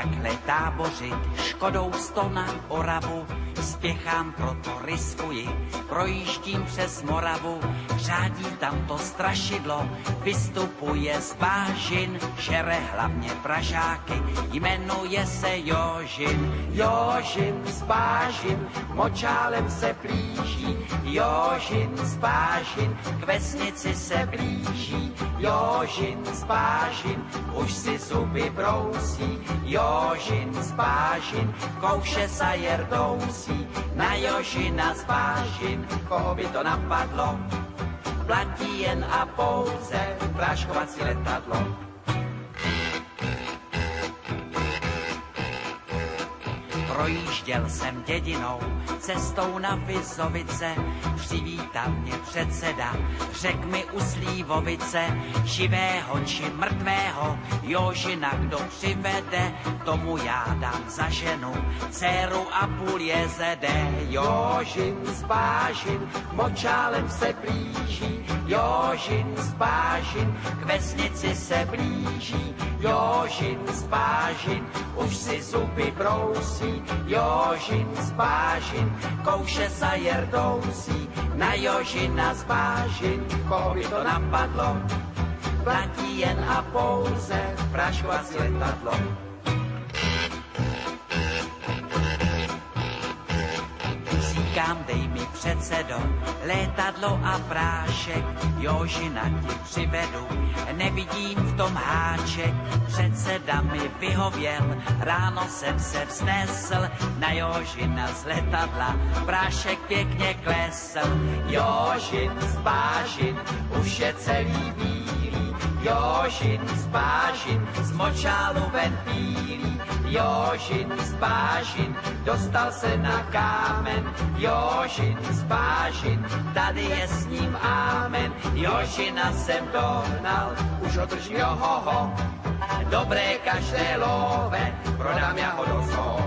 takhle tábořit, škodou 100 na Oravu, spěchám, proto riskuji, projíždím přes Moravu, řádí tam to strašidlo, vystupuje z bážin, žere hlavně Pražáky, jmenuje se Jožin. Jožin z bážin, močálem se blíží, Jožin z bážin, k vesnici se blíží, Jožin z bážin, už si zuby brousí, Jožin z bážin, kouše sa jerdousí, na Jožina z bážin, koho by to napadlo, platí jen a pouze práškovací letadlo. Projížděl jsem dědinou, cestou na Vizovice, přivítal mě předseda, řek mi u Slívovice, živého či mrtvého, Jožina kdo přivede, tomu já dám za ženu, dceru a půl jezede. Jožin z bážin, močálem se blíží, Jožin z bážin, k vesnici se blíží, Jožin z bážin, už si zuby brousí, Jožin z bážin, kouše sa jerdousí, na Jožina z bážin, koho by to napadlo, platí jen a pouze práškovací letadlo. Říkám, dej mi předsedo, létadlo a prášek, Jožina ti přivedu, nevidím v tom háček, předseda mi vyhověl, ráno jsem se vznesl, na Jožina z letadla, prášek pěkně klesl. Jožin z bážin, už je celý bílý, Jožin z bážin, z močálu ven pílí, Jožin z bážin, dostal se na kámen, Jožin z bážin, tady je s ním ámen, Jožina jsem dohnal, už ho držím johoho, dobré kaštelové, prodám já ho do zoo.